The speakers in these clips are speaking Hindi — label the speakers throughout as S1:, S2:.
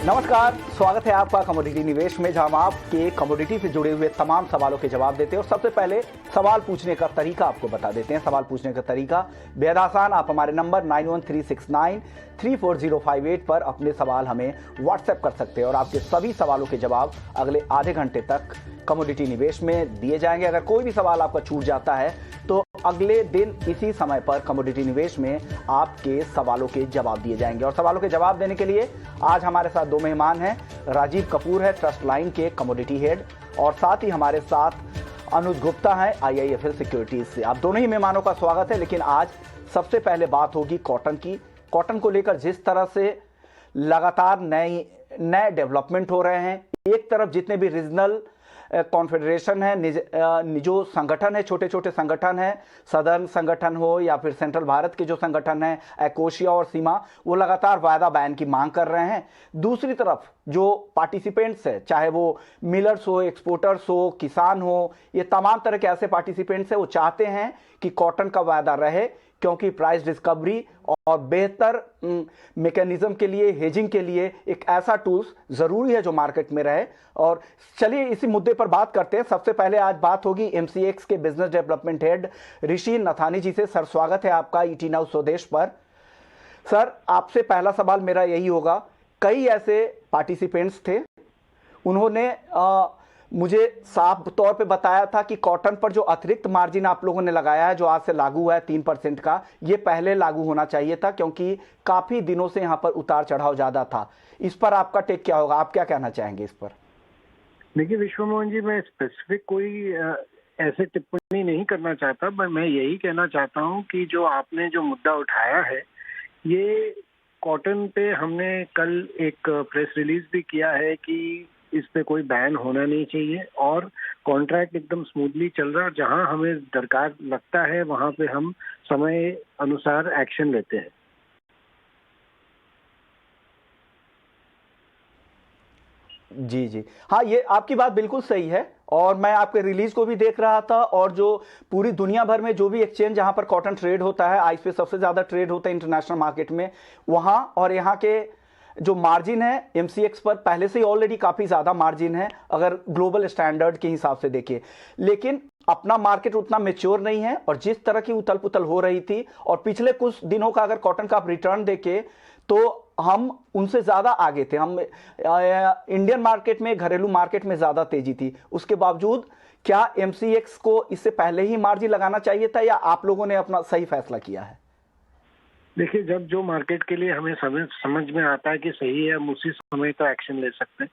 S1: नमस्कार, स्वागत है आपका कमोडिटी निवेश में, जहां हम आपके कमोडिटी से जुड़े हुए तमाम सवालों के जवाब देते हैं। और सबसे पहले सवाल पूछने का तरीका आपको बता देते हैं। सवाल पूछने का तरीका बेहद आसान। आप हमारे नंबर 9136934058 पर अपने सवाल हमें व्हाट्सएप कर सकते हैं और आपके सभी सवालों के जवाब अगले आधे घंटे तक कमोडिटी निवेश में दिए जाएंगे। अगर कोई भी सवाल आपका छूट जाता है तो अगले दिन इसी समय पर कमोडिटी निवेश में आपके सवालों के जवाब दिए जाएंगे। और सवालों के जवाब देने के लिए आज हमारे साथ दो मेहमान हैं। राजीव कपूर है ट्रस्ट लाइन के कमोडिटी हेड, और साथ ही हमारे साथ अनुज गुप्ता है IIFL सिक्योरिटीज से। आप दोनों ही मेहमानों का स्वागत है। लेकिन आज सबसे पहले बात होगी कॉटन की। कॉटन को लेकर जिस तरह से लगातार नए डेवलपमेंट हो रहे हैं, एक तरफ जितने भी रीजनल कॉन्फेडरेशन है, जो संगठन है, छोटे छोटे संगठन है, सदर्न संगठन हो या फिर सेंट्रल भारत के जो संगठन है एकोशिया और सीमा, वो लगातार वायदा बैन की मांग कर रहे हैं। दूसरी तरफ जो पार्टिसिपेंट्स है, चाहे वो मिलर्स हो, एक्सपोर्टर्स हो, किसान हो, ये तमाम तरह के ऐसे पार्टिसिपेंट्स है, वो चाहते हैं कि कॉटन का वायदा रहे, क्योंकि प्राइस डिस्कवरी और बेहतर मैकेनिज्म के लिए, हेजिंग के लिए एक ऐसा टूल्स जरूरी है जो मार्केट में रहे। और चलिए इसी मुद्दे पर बात करते हैं। सबसे पहले आज बात होगी MCX के बिजनेस डेवलपमेंट हेड ऋषि नथानी जी से। सर, स्वागत है आपका ET नाउ स्वदेश पर। सर, आपसे पहला सवाल मेरा यही होगा, कई ऐसे पार्टिसिपेंट्स थे, उन्होंने मुझे साफ तौर पे बताया था कि कॉटन पर जो अतिरिक्त मार्जिन आप लोगों ने लगाया है, जो आज से लागू हुआ है 3% का, ये पहले लागू होना चाहिए था, क्योंकि काफी दिनों से यहां पर उतार चढ़ाव ज्यादा था। इस पर आपका टेक क्या होगा? आप क्या कहना चाहेंगे इस पर?
S2: देखिए विश्वमोहन जी, मैं स्पेसिफिक कोई ऐसे टिप्पणी नहीं करना चाहता, पर मैं यही कहना चाहता हूं कि जो आपने जो मुद्दा उठाया है, ये कॉटन पे हमने कल एक प्रेस रिलीज भी किया है कि इस पे कोई बैन होना नहीं चाहिए, और कॉन्ट्रैक्ट एकदम स्मूथली चल रहा है। जहां हमें दरकार लगता है वहां पे हम समय अनुसार एक्शन लेते हैं।
S1: जी जी हाँ, ये आपकी बात बिल्कुल सही है। और मैं आपके रिलीज को भी देख रहा था, और जो पूरी दुनिया भर में जो भी एक्सचेंज जहां पर कॉटन ट्रेड होता है, आइस पे सबसे ज्यादा ट्रेड होता है इंटरनेशनल मार्केट में, वहां और यहाँ के जो मार्जिन है MCX पर पहले से ही ऑलरेडी काफी ज्यादा मार्जिन है अगर ग्लोबल स्टैंडर्ड के हिसाब से देखें। लेकिन अपना मार्केट उतना मेच्योर नहीं है, और जिस तरह की उथल पुथल हो रही थी, और पिछले कुछ दिनों का अगर कॉटन का आप रिटर्न देखें तो हम उनसे ज्यादा आगे थे। हम इंडियन मार्केट में, घरेलू मार्केट में ज्यादा तेजी थी। उसके बावजूद क्या MCX को इससे पहले ही मार्जिन लगाना चाहिए था, या आप लोगों ने अपना सही फैसला किया है?
S2: देखिए, जब जो मार्केट के लिए हमें समझ में आता है कि सही है, हम उसी समय तो एक्शन ले सकते हैं।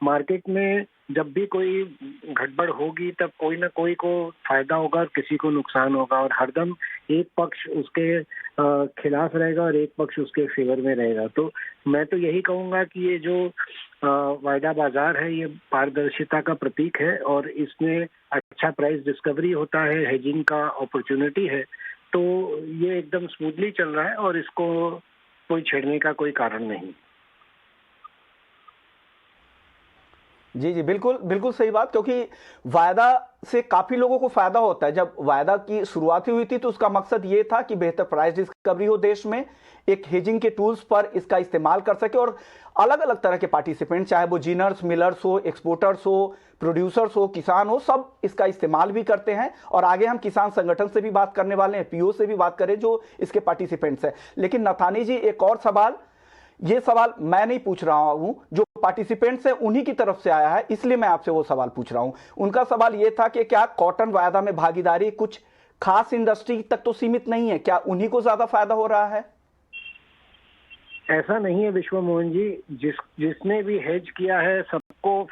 S2: मार्केट में जब भी कोई गड़बड़ होगी तब कोई ना कोई को फायदा होगा और किसी को नुकसान होगा, और हरदम एक पक्ष उसके खिलाफ रहेगा और एक पक्ष उसके फेवर में रहेगा। तो मैं तो यही कहूंगा कि ये जो वायदा बाजार है, ये पारदर्शिता का प्रतीक है, और इसमें अच्छा प्राइस डिस्कवरी होता है, हेजिंग का अपॉर्चुनिटी है। तो ये एकदम स्मूथली चल रहा है और इसको कोई छेड़ने का कोई कारण नहीं।
S1: जी जी, बिल्कुल बिल्कुल सही बात, क्योंकि वायदा से काफी लोगों को फायदा होता है। जब वायदा की शुरुआत हुई थी तो उसका मकसद ये था कि बेहतर प्राइस डिस्कवरी हो देश में, एक हेजिंग के टूल्स पर इसका इस्तेमाल कर सके, और अलग अलग तरह के पार्टिसिपेंट, चाहे वो जीनर्स, मिलर्स हो, एक्सपोर्टर्स हो, प्रोड्यूसर्स हो, किसान हो, सब इसका इस्तेमाल भी करते हैं। और आगे हम किसान संगठन से भी बात करने वाले हैं, PO से भी बात करें जो इसके पार्टिसिपेंट्स हैं। लेकिन नथानी जी, एक और सवाल, ये सवाल मैं नहीं पूछ रहा हूं, जो पार्टिसिपेंट्स हैं उन्हीं की तरफ से आया है, इसलिए मैं आपसे वो सवाल पूछ रहा हूं। उनका सवाल ये था कि क्या कॉटन वायदा में भागीदारी कुछ खास इंडस्ट्री तक तो सीमित नहीं है, क्या उन्हीं को ज्यादा फायदा हो रहा है?
S2: ऐसा नहीं है विश्वमोहन जी, जिसने भी हेज किया है सबको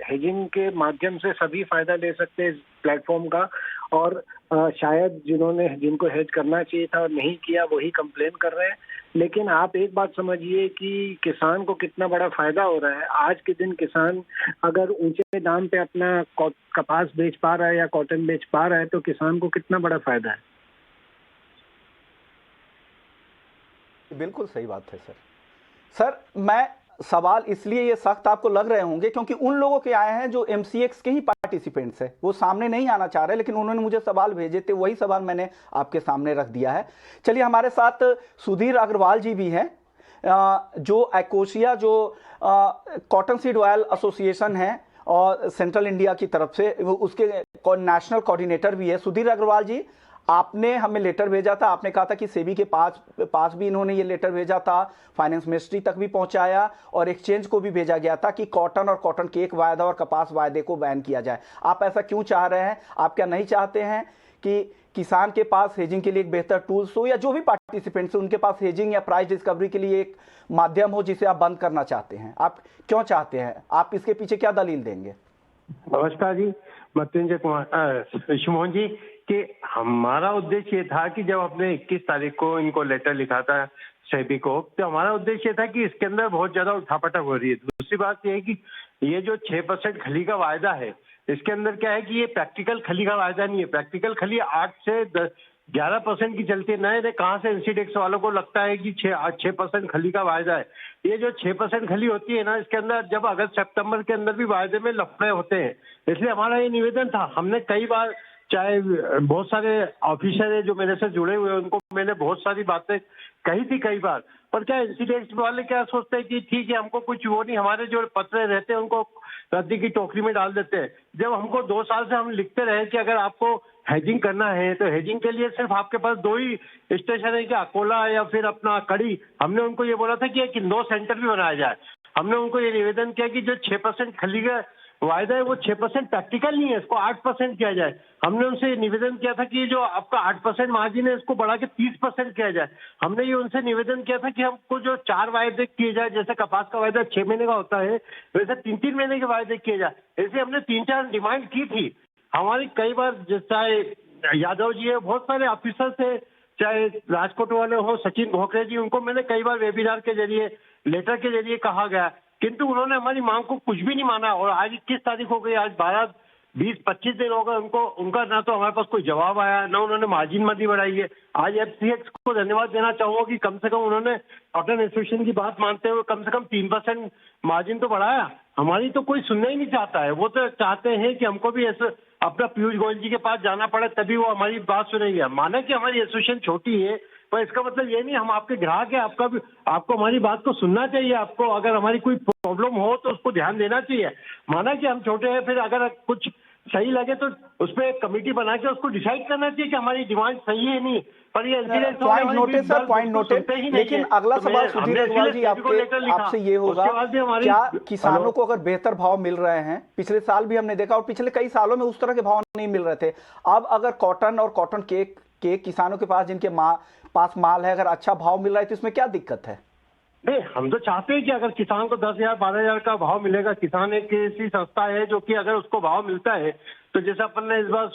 S2: हेजिंग के माध्यम से सभी फायदा ले सकते हैं इस प्लेटफॉर्म का। और शायद जिनको हेज करना चाहिए था और नहीं किया, वही कंप्लेन कर रहे हैं। लेकिन आप एक बात समझिए कि किसान को कितना बड़ा फायदा हो रहा है। आज के दिन किसान अगर ऊंचे दाम पे अपना कपास बेच पा रहा है या कॉटन बेच पा रहा है, तो किसान को कितना बड़ा फायदा है।
S1: बिल्कुल सही बात है सर, मैं सवाल इसलिए ये सख्त आपको लग रहे होंगे क्योंकि उन लोगों के आए हैं जो MCX के ही पार्टिसिपेंट्स हैं, वो सामने नहीं आना चाह रहे, लेकिन उन्होंने मुझे सवाल भेजे थे, वही सवाल मैंने आपके सामने रख दिया है। चलिए, हमारे साथ सुधीर अग्रवाल जी भी हैं, जो एकोशिया जो कॉटन सीड ऑयल एसोसिएशन है और सेंट्रल इंडिया की तरफ से उसके नेशनल कोऑर्डिनेटर भी है सुधीर अग्रवाल जी, आपने हमें लेटर भेजा था। आपने कहा था कि सेबी के पास भी इन्होंने ये लेटर भेजा था, फाइनेंस मिनिस्ट्री तक भी पहुंचाया और एक्सचेंज को भी भेजा गया था कि कॉटन और कॉटन केक वायदा और कपास वायदे को बैन किया जाए। आप ऐसा क्यों चाह रहे हैं? आप क्या नहीं चाहते हैं कि किसान के पास हेजिंग के लिए एक बेहतर टूल्स हो, या जो भी पार्टिसिपेंट्स उनके पास हेजिंग या प्राइस डिस्कवरी के लिए एक माध्यम हो जिसे आप बंद करना चाहते हैं? आप क्यों चाहते हैं? आप इसके पीछे क्या दलील देंगे?
S3: नमस्कार जी, मृत्युंजय कुमार विश्वमोहन जी, कि हमारा उद्देश्य ये था कि जब हमने 21 तारीख को इनको लेटर लिखा था सेबी को, तो हमारा उद्देश्य था कि इसके अंदर बहुत ज्यादा उठापटक हो रही है। दूसरी बात यह है कि ये जो 6% खली का वायदा है, इसके अंदर क्या है कि ये प्रैक्टिकल खली का वायदा नहीं है। प्रैक्टिकल खली 8 से 11% की चलती है। नए कहाँ से एनसीडेक्स वालों को लगता है कि 6% खली का वायदा है। ये जो 6% खली होती है ना, इसके अंदर जब अगस्त सितंबर के अंदर भी वायदे में लफड़े होते हैं। इसलिए हमारा ये निवेदन था, हमने कई बार, चाहे बहुत सारे ऑफिसर है जो मेरे से जुड़े हुए हैं, उनको मैंने बहुत सारी बातें कही थी कई बार, पर क्या एनसीडेक्स वाले क्या सोचते हैं कि ठीक है, हमको कुछ वो नहीं, हमारे जो पत्र रहते हैं उनको रद्दी की टोकरी में डाल देते हैं। जब हमको 2 साल से हम लिखते रहे कि अगर आपको हेजिंग करना है तो हेजिंग के लिए सिर्फ आपके पास 2 ही स्टेशन है कि अकोला या फिर अपना कड़ी। हमने उनको ये बोला था कि एक इंदौर सेंटर भी बनाया जाए। हमने उनको ये निवेदन किया कि जो 6% खली का वायदा है वो 6% प्रैक्टिकल नहीं है, इसको 8% किया जाए। हमने उनसे निवेदन किया था कि जो आपका 8% मार्जिन है इसको बढ़ा के 30% किया जाए। हमने ये उनसे निवेदन किया था कि हमको जो 4 वायदे किए जाए, जैसे कपास का वायदा 6 महीने का होता है, वैसे 3-3 महीने के वायदे किए जाए। ऐसे हमने 3-4 डिमांड की थी। हमारी कई बार, चाहे यादव जी है, बहुत सारे ऑफिसर थे, चाहे राजकोट वाले हो, सचिन घोकरे जी, उनको मैंने कई बार वेबिनार के जरिए, लेटर के जरिए कहा गया, किंतु उन्होंने हमारी मांग को कुछ भी नहीं माना। और आज 21 तारीख हो गई, आज 12, 20, 25 दिन हो गए उनका ना तो हमारे पास कोई जवाब आया, ना उन्होंने मार्जिन मदी बढ़ाई है। आज एफसीएक्स को धन्यवाद देना चाहूंगा कि कम से कम उन्होंने कॉटन एसोसिएशन की बात मानते हुए कम से कम 3% मार्जिन तो बढ़ाया। हमारी तो कोई सुनना ही नहीं चाहता है। वो तो चाहते हैं कि हमको भी ऐसे अपना पीयूष गोयल जी के पास जाना पड़े तभी वो हमारी बात सुनेंगे। माने कि हमारी एसोसिएशन छोटी है, पर इसका मतलब ये नहीं, हम आपके ग्राहक है, आपको हमारी बात को सुनना चाहिए। आपको अगर हमारी कोई प्रॉब्लम हो तो उसको ध्यान देना चाहिए। माना कि हम छोटे हैं, फिर अगर कुछ सही लगे तो उस पर एक कमेटी बना के उसको डिसाइड करना चाहिए कि हमारी डिमांड सही है नहीं। पर ये
S1: point noted sir, point noted. लेकिन अगला सवाल सुधीर अग्रवाल जी आपसे ये होगा, क्या किसानों को अगर बेहतर भाव मिल रहे हैं? पिछले साल भी हमने देखा और पिछले कई सालों में उस तरह के भाव नहीं मिल रहे थे। अब अगर कॉटन और कॉटन केक किसानों के पास, जिनके पास माल है, अगर अच्छा भाव मिल रहा है तो इसमें क्या दिक्कत है?
S3: नहीं, हम तो चाहते हैं कि अगर किसान को 10,000 12,000 का भाव मिलेगा। किसान एक ऐसी संस्था है जो कि अगर उसको भाव मिलता है तो जैसे अपन ने इस बार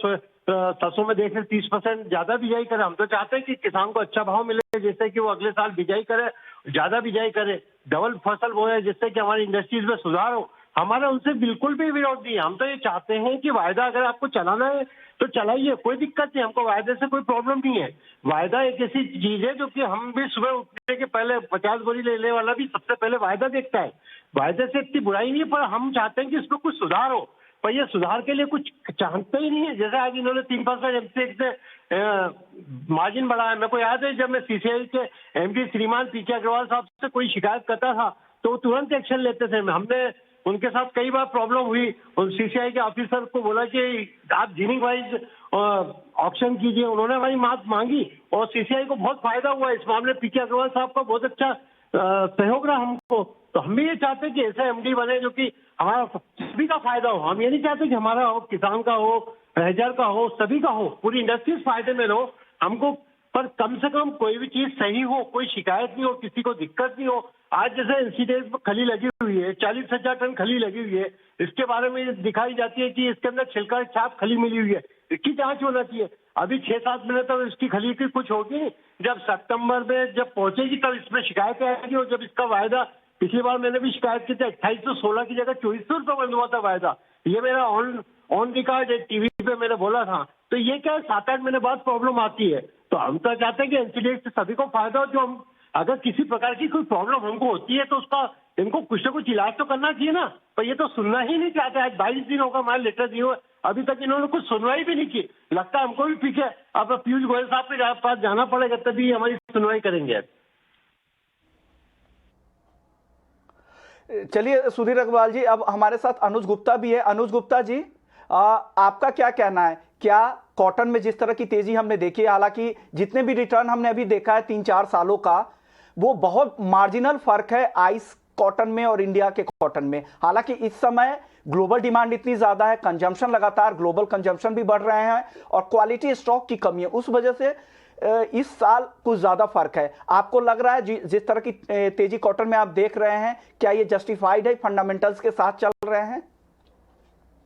S3: सरसों में देख 30% ज्यादा बिजाई करे। हम तो चाहते हैं कि किसान को अच्छा भाव मिले, जिससे कि वो अगले साल बिजाई करे, ज्यादा बिजाई करे, डबल फसल बोए, जिससे कि हमारी इंडस्ट्रीज में सुधार हो। हमारा उनसे बिल्कुल भी विरोध नहीं है। हम तो ये चाहते हैं कि वायदा अगर आपको चलाना है तो चलाइए, कोई दिक्कत नहीं, हमको वायदे से कोई प्रॉब्लम नहीं है। वायदा एक ऐसी चीज है जो कि हम भी सुबह उठने के पहले 50 बोरी लेने वाला भी सबसे पहले वायदा देखता है। वायदे से इतनी बुराई नहीं है, पर हम चाहते हैं कि इसमें कुछ सुधार हो। पर ये सुधार के लिए कुछ चाहते ही नहीं है। जैसे आज इन्होंने 3% एमसीएक्स से मार्जिन बढ़ाया। मेरे को याद है जब मैं सीसीआई के एमडी श्रीमान पीके अग्रवाल साहब से कोई शिकायत करता था तो तुरंत एक्शन लेते थे। हमने उनके साथ कई बार प्रॉब्लम हुई, उन सीसीआई के ऑफिसर को बोला कि आप जीनिंग वाइज ऑप्शन कीजिए। उन्होंने हमारी बात मांगी और सीसीआई को बहुत फायदा हुआ इस मामले। पीके अग्रवाल साहब का बहुत अच्छा सहयोग रहा हमको। तो हम भी ये चाहते हैं कि ऐसे एमडी बने जो कि हमारा सभी का फायदा हो। हम ये नहीं चाहते कि हमारा हो, किसान का हो, रहजार का हो, सभी का हो, पूरी इंडस्ट्रीज फायदे में रहो। हमको पर कम से कम कोई भी चीज सही हो, कोई शिकायत नहीं हो, किसी को दिक्कत नहीं हो। आज जैसे एनसीडेक्स में खली लगी हुई है, 40,000 टन खली लगी हुई है, इसके बारे में दिखाई जाती है कि इसके अंदर छिलका छाप खली मिली हुई है। इसकी जांच होना चाहिए। अभी 6-7 महीने तक इसकी खली की कुछ होगी, जब सितंबर में जब पहुंचेगी तब इसमें शिकायतें आएगी। और जब इसका वायदा, पिछली बार मैंने भी शिकायत की थी, 2816 की जगह 2400 रुपये बंद हुआ था वायदा। ये मेरा ऑन रिकॉर्ड टीवी पे मैंने बोला था। तो ये क्या 7-8 महीने बाद प्रॉब्लम आती है। तो हम तो चाहते हैं कि एनसीडीएक्स से सभी को फायदा हो। जो हम अगर किसी प्रकार की कोई प्रॉब्लम हमको होती है तो उसका इनको कुछ ना कुछ इलाज तो करना चाहिए ना। पर ये तो सुनना ही नहीं चाहते। आज 22 दिन होगा हमारे लेटर दिए हुए, अभी तक इन्होंने कुछ सुनवाई भी नहीं की। लगता है हमको भी पीछे अब पीयूष गोयल साहब के पास जाना पड़ेगा तभी हमारी सुनवाई करेंगे।
S1: चलिए सुधीर अग्रवाल जी, अब हमारे साथ अनुज गुप्ता भी है। अनुज गुप्ता जी, आपका क्या कहना है? क्या कॉटन में जिस तरह की तेजी हमने देखी है, हालांकि जितने भी रिटर्न हमने अभी देखा है 3-4 सालों का, वो बहुत मार्जिनल फर्क है आइस कॉटन में और इंडिया के कॉटन में। हालांकि इस समय ग्लोबल डिमांड इतनी ज्यादा है, कंजम्पशन लगातार ग्लोबल कंजम्पशन भी बढ़ रहे हैं और क्वालिटी स्टॉक की कमी है, उस वजह से इस साल कुछ ज्यादा फर्क है। आपको लग रहा है जिस तरह की तेजी कॉटन में आप देख रहे हैं, क्या ये जस्टिफाइड है, फंडामेंटल्स के साथ चल रहे हैं?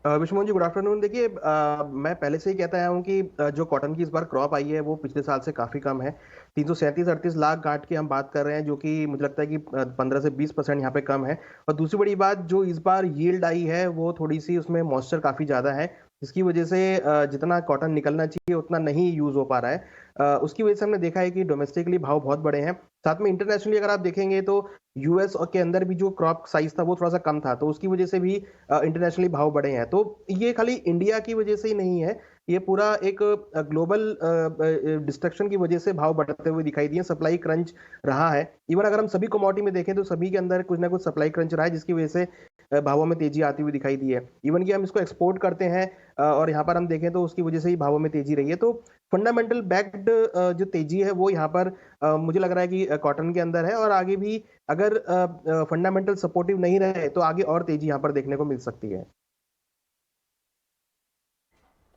S4: विश्वमोहन जी, गुड आफ्टरनून। देखिए, मैं पहले से ही कहता आया हूँ कि जो कॉटन की इस बार क्रॉप आई है वो पिछले साल से काफी कम है। 337-38 लाख गांठ की हम बात कर रहे हैं, जो कि मुझे लगता है कि 15 से 20% यहाँ पे कम है। और दूसरी बड़ी बात, जो इस बार यील्ड आई है वो थोड़ी सी, उसमें मॉइस्चर काफी ज्यादा है, जिसकी वजह से जितना कॉटन निकलना चाहिए उतना नहीं यूज हो पा रहा है। उसकी वजह से हमने देखा है कि डोमेस्टिकली भाव बहुत बड़े हैं। साथ में इंटरनेशनली अगर आप देखेंगे तो यूएस के अंदर भी जो क्रॉप साइज था वो थोड़ा सा कम था, तो उसकी वजह से भी इंटरनेशनली भाव बढ़े हैं। तो ये खाली इंडिया की वजह से ही नहीं है, ये पूरा एक ग्लोबल डिस्ट्रक्शन की वजह से भाव बढ़ते हुए दिखाई दिए। सप्लाई क्रंच रहा है। इवन अगर हम सभी कमोडिटी में देखें तो सभी के अंदर कुछ ना कुछ सप्लाई क्रंच रहा है, जिसकी वजह से भावों में तेजी आती हुई दिखाई दी है। इवन कि हम इसको एक्सपोर्ट करते हैं और यहाँ पर हम देखें तो उसकी वजह से ही भावों में तेजी रही है। तो फंडामेंटल बैक्ड जो तेजी है वो यहाँ पर मुझे लग रहा है कि कॉटन के अंदर है, और आगे भी अगर फंडामेंटल सपोर्टिव नहीं रहे तो आगे और तेजी यहाँ पर देखने को मिल सकती है।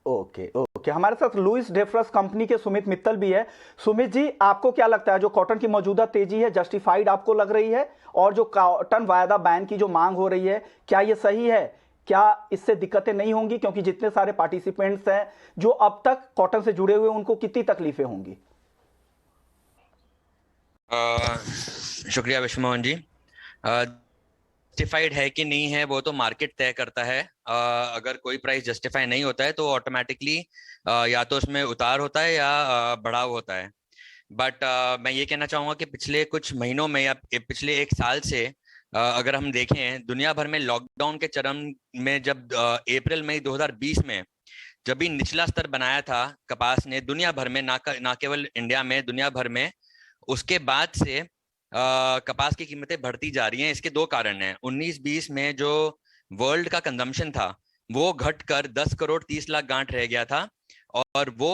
S1: ओके ओके, हमारे साथ लुइस डेफ्रस कंपनी के सुमित मित्तल भी है। सुमित जी, आपको क्या लगता है, जो कॉटन की मौजूदा तेजी है जस्टिफाइड आपको लग रही है? और जो कॉटन वायदा बैन की जो मांग हो रही है, क्या ये सही है? क्या इससे दिक्कतें नहीं होंगी? क्योंकि जितने सारे पार्टिसिपेंट्स हैं जो अब तक कॉटन से जुड़े हुए, उनको कितनी तकलीफें होंगी?
S5: शुक्रिया विश्वमोहन जी। जस्टिफाइड है कि नहीं है वो तो मार्केट तय करता है। अगर कोई प्राइस जस्टिफाई नहीं होता है तो ऑटोमेटिकली या तो उसमें उतार होता है या बढ़ाव होता है। बट मैं ये कहना चाहूंगा कि पिछले कुछ महीनों में या पिछले एक साल से अगर हम देखें, दुनिया भर में लॉकडाउन के चरम में जब अप्रैल मई 2020 में जब भी निचला स्तर बनाया था कपास ने दुनिया भर में, ना केवल इंडिया में, दुनिया भर में, उसके बाद से कपास की कीमतें बढ़ती जा रही हैं। इसके दो कारण हैं। 19-20 में जो वर्ल्ड का कंजम्पशन था वो घटकर 10 करोड़ 30 लाख गांठ रह गया था, और वो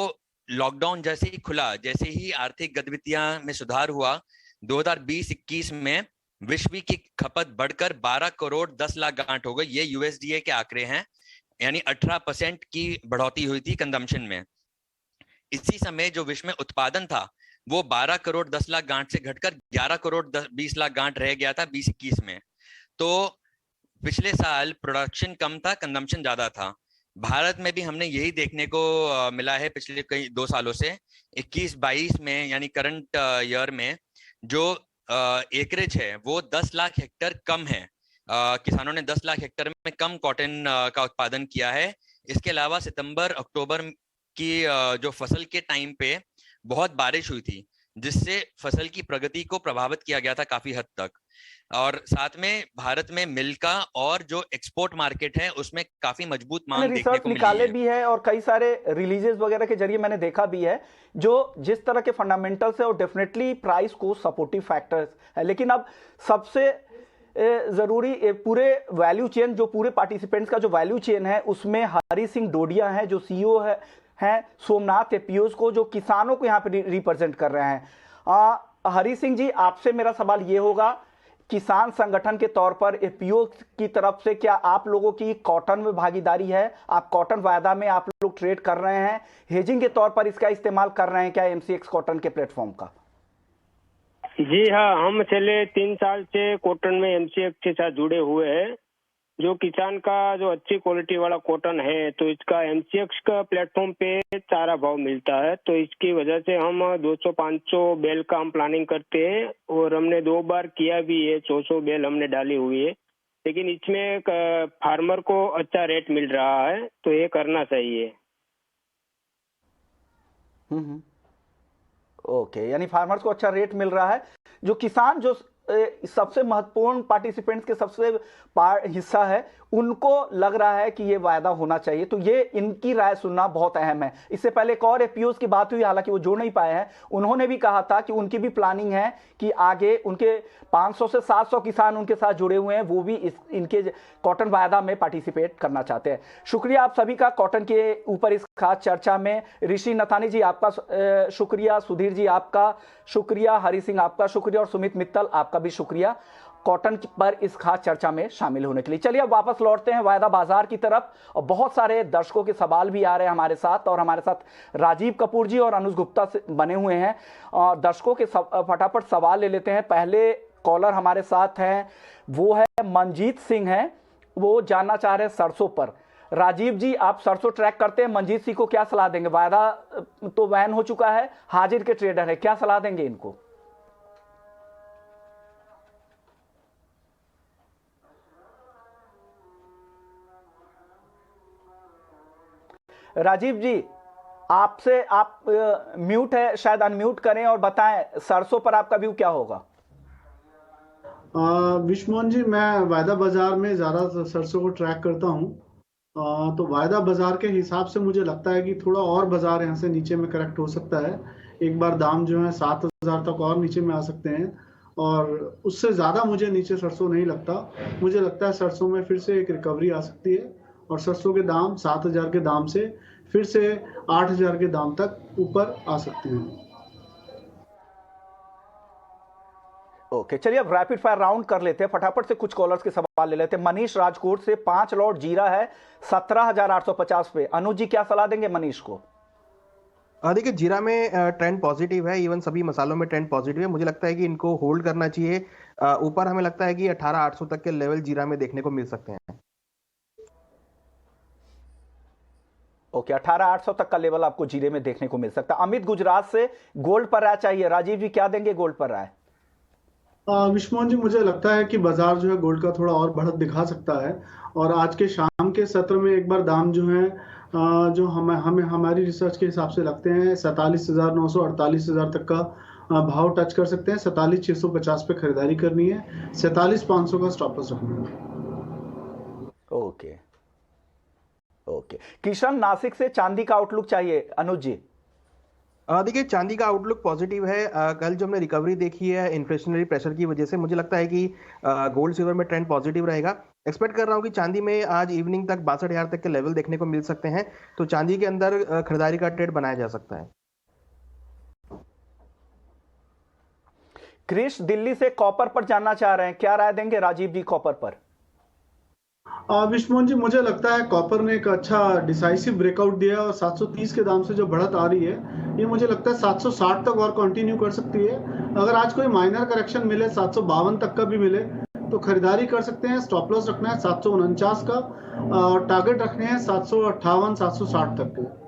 S5: लॉकडाउन जैसे ही खुला, जैसे ही आर्थिक गतिविधियां में सुधार हुआ, 2020-21 में विश्व की खपत बढ़कर 12 करोड़ 10 लाख गांठ हो गई। ये यूएसडीए के आंकड़े हैं, यानी 18% की बढ़ोतरी हुई थी कंजम्पशन में। इसी समय जो विश्व में उत्पादन था वो 12 करोड़ 10 लाख गांठ से घटकर 11 करोड़ 20 लाख गांठ रह गया था 20-21 में। तो पिछले साल प्रोडक्शन कम था, कंजम्पशन ज्यादा था। भारत में भी हमने यही देखने को मिला है पिछले कई 2 सालों से। 21-22 में यानी करंट ईयर में जो एकरेज है वो 10 लाख हेक्टेयर कम है। किसानों ने 10 लाख हेक्टेयर में कम कॉटन का उत्पादन किया है। इसके अलावा सितंबर अक्टूबर की जो फसल के टाइम पे बहुत बारिश हुई थी, जिससे फसल की प्रगति को प्रभावित किया गया था काफी हद तक। और साथ में भारत में मिल का और जो एक्सपोर्ट मार्केट है उसमें काफी मजबूत मांग देखने
S1: रिसर्च
S5: को मिली
S1: निकाले
S5: है।
S1: भी है और कई सारे रिलीजेस वगैरह के जरिए मैंने देखा भी है, जो जिस तरह के फंडामेंटल्स है और डेफिनेटली प्राइस को सपोर्टिव फैक्टर्स है। लेकिन अब सबसे जरूरी पूरे वैल्यू चेन, जो पूरे पार्टिसिपेंट्स का जो वैल्यू चेन है, उसमें हरी सिंह डोडिया है जो सीईओ हैं सोमनाथ एपीओस को, जो किसानों को यहाँ पे रिप्रेजेंट कर रहे हैं। हरी सिंह जी, आपसे मेरा सवाल ये होगा, किसान संगठन के तौर पर एपीओ की तरफ से क्या आप लोगों की कॉटन में भागीदारी है? आप कॉटन वायदा में आप लोग ट्रेड कर रहे हैं, हेजिंग के तौर पर इसका इस्तेमाल कर रहे हैं क्या एमसीएक्स कॉटन के प्लेटफॉर्म का?
S6: जी हाँ, हम पिछले 3 साल से कॉटन में एमसीएक्स के साथ जुड़े हुए हैं। जो किसान का जो अच्छी क्वालिटी वाला कॉटन है तो इसका एमसीएक्स का प्लेटफॉर्म पे सारा भाव मिलता है। तो इसकी वजह से हम 200-500 बेल का हम प्लानिंग करते हैं, और हमने 2 बार किया भी है, 100 बेल हमने डाली हुई है। लेकिन इसमें फार्मर को अच्छा रेट मिल रहा है, तो ये करना चाहिए।
S1: ओके, यानी फार्मर्स को अच्छा रेट मिल रहा है। जो किसान जो सबसे महत्वपूर्ण पार्टिसिपेंट्स के सबसे हिस्सा है, उनको लग रहा है कि ये वायदा होना चाहिए, तो ये इनकी राय सुनना बहुत अहम है। इससे पहले एक और पीयूष की बात हुई, हालांकि वो जुड़ नहीं पाए हैं, उन्होंने भी कहा था कि उनकी भी प्लानिंग है कि आगे उनके 500 से 700 किसान उनके साथ जुड़े हुए हैं, वो भी इनके कॉटन वायदा में पार्टिसिपेट करना चाहते हैं। शुक्रिया आप सभी का कॉटन के ऊपर इस खास चर्चा में। ऋषि नथानी जी आपका शुक्रिया, सुधीर जी आपका शुक्रिया, हरि सिंह आपका शुक्रिया और सुमित मित्तल आपका भी शुक्रिया कॉटन पर इस खास चर्चा में शामिल होने के लिए। चलिए अब वापस लौटते हैं वायदा बाजार की तरफ, और बहुत सारे दर्शकों के सवाल भी आ रहे हैं हमारे साथ, और हमारे साथ राजीव कपूर जी और अनुज गुप्ता से बने हुए हैं, और दर्शकों के फटाफट सवाल ले लेते हैं। पहले कॉलर हमारे साथ हैं, वो है मनजीत सिंह हैं, वो जानना चाह रहे हैं सरसों पर। राजीव जी आप सरसों ट्रैक करते हैं, मनजीत सिंह को क्या सलाह देंगे? वायदा तो बैन हो चुका है, हाजिर के ट्रेडर है, क्या सलाह देंगे इनको? राजीव जी आपसे, आप म्यूट है, शायद अनम्यूट करें और बताएं सरसों पर आपका व्यू क्या होगा?
S7: विश्वमोहन जी, मैं वायदा बाजार में ज़्यादा सरसों को ट्रैक करता हूँ, तो वायदा बाजार के हिसाब से मुझे लगता है कि थोड़ा और बाजार यहाँ से नीचे में करेक्ट हो सकता है। एक बार दाम जो है 7,000 तक और नीचे में आ सकते हैं, और उससे ज़्यादा मुझे नीचे सरसों नहीं लगता। मुझे लगता है सरसों में फिर से एक रिकवरी आ सकती है, और सरसों के दाम 7,000 के दाम से फिर से 8,000 के दाम तक ऊपर आ सकते हैं।
S1: ओके, चलिए अब रैपिड फायर राउंड कर लेते हैं, फटाफट से कुछ कॉलर्स के सवाल ले लेते हैं। मनीष राजकोट से 5 लॉट जीरा है 17,850 पे। अनुज जी क्या सलाह देंगे मनीष को?
S4: देखिए जीरा में ट्रेंड पॉजिटिव है, इवन सभी मसालों में ट्रेंड पॉजिटिव है। मुझे लगता है कि इनको होल्ड करना चाहिए। ऊपर हमें लगता है कि 18,800 तक के लेवल जीरा में देखने को मिल सकते हैं।
S1: ओके, 18,800 तक का लेवल आपको जीरे में देखने को मिल सकता है। अमित गुजरात से गोल्ड पर राय चाहिए, राजीव जी क्या देंगे गोल्ड पर राय?
S7: विश्वमोहन जी, मुझे लगता है कि बाजार जो है गोल्ड का थोड़ा और बढ़त दिखा सकता है, और आज के शाम के सत्र में एक बार दाम जो है जो हमें हमारी रिसर्च के हिसाब से लगते हैं 47,900 48,000 तक का भाव टच कर सकते हैं। 47,650 पे खरीदारी करनी है, 47,500 का स्टॉप लॉस रखना है।
S1: ओके ओके, किशन नासिक से चांदी का आउटलुक चाहिए, अनुज जी।
S4: देखिए चांदी का आउटलुक पॉजिटिव है। कल जो हमने रिकवरी देखी है इन्फ्लेशनरी प्रेशर की वजह से, मुझे लगता है कि गोल्ड सिल्वर में ट्रेंड पॉजिटिव रहेगा। एक्सपेक्ट कर रहा हूं कि चांदी में आज इवनिंग तक 62,000 तक के लेवल देखने को मिल सकते हैं, तो चांदी के अंदर खरीदारी का ट्रेड बनाया जा सकता है।
S1: क्रिश दिल्ली से कॉपर पर जानना चाह रहे हैं, क्या राय देंगे राजीव जी कॉपर पर?
S7: विश्वमोहन जी, मुझे लगता है कॉपर ने एक अच्छा डिसाइसिव ब्रेकआउट दिया, और 730 के दाम से जो बढ़त आ रही है, ये मुझे लगता है 760 तक और कंटिन्यू कर सकती है। अगर आज कोई माइनर करेक्शन मिले, 752 तक का भी मिले, तो खरीदारी कर सकते हैं। स्टॉप लॉस रखना है 749 का, और टारगेट रखने हैं 758 760 तक के।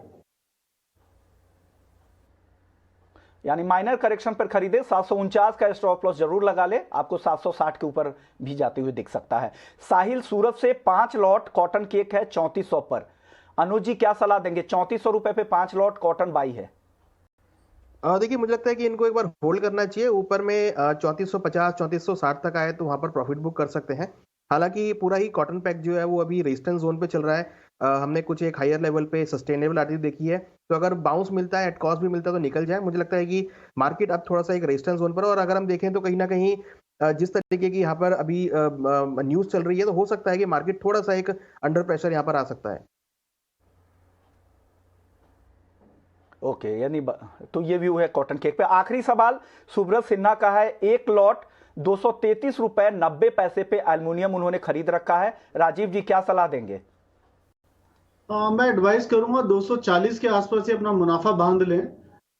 S1: यानी माइनर करेक्शन पर खरीदे, 749 का स्टॉप लॉस जरूर लगा ले, आपको 760 के ऊपर भी जाते हुए दिख सकता है। साहिल सूरत से 5 लॉट कॉटन केक है 3400 पर। अनुज जी क्या सलाह देंगे? 3400 रुपए पे 5 लॉट कॉटन बाई है।
S4: देखिए मुझे लगता है कि इनको एक बार होल्ड करना चाहिए। ऊपर में 3450 3460 तक आए तो वहां पर प्रॉफिट बुक कर सकते हैं। हालांकि पूरा ही कॉटन पैक जो है वो अभी रेजिस्टेंस जोन पे चल रहा है। हमने कुछ एक हायर लेवल पे सस्टेनेबल आर्टिक देखी है, तो अगर बाउंस मिलता है, एट कॉस्ट भी मिलता है तो निकल जाए। मुझे लगता है कि मार्केट अब थोड़ा सा एक रेजिस्टेंस जोन पर, और अगर हम देखें तो कहीं ना कहीं जिस तरीके की यहाँ पर अभी न्यूज चल रही है, तो हो सकता है कि मार्केट थोड़ा सा एक अंडर प्रेशर यहाँ पर आ सकता है।
S1: ओके, यानी तो ये व्यू है कॉटन केक पे। आखिरी सवाल सुब्रत सिन्हा का है, 1 लॉट 233 रुपए 90 पैसे पे एल्युमिनियम उन्होंने खरीद रखा है। राजीव जी क्या सलाह देंगे?
S7: मैं एडवाइस करूंगा 240 के आसपास ही अपना मुनाफा बांध लें,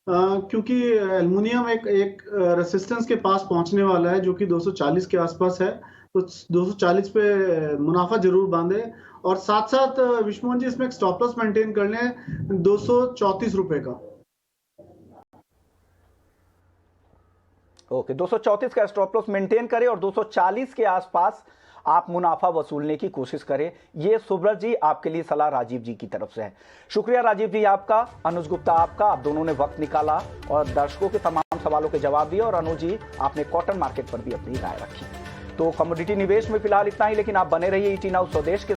S7: क्योंकि एल्युमिनियम एक रेसिस्टेंस के पास पहुंचने वाला है जो कि 240 के आसपास है, तो 240 पे मुनाफा जरूर बांधे। और साथ साथ विश्वमोहन जी, इसमें एक स्टॉप लॉस मेंटेन कर लें 234 रुपए का।
S1: ओके, 234 का स्टॉप लॉस मेंटेन करें और 240 के आसपास आप मुनाफा वसूलने की कोशिश करें। ये सुब्रत जी आपके लिए सलाह राजीव जी की तरफ से है। शुक्रिया राजीव जी आपका, अनुज गुप्ता आपका, आप दोनों ने वक्त निकाला और दर्शकों के तमाम सवालों के जवाब दिए, और अनुज जी आपने कॉटन मार्केट पर भी अपनी राय रखी। तो कमोडिटी निवेश में फिलहाल इतना ही, लेकिन आप बने रहिए ईटी नाउ स्वदेश के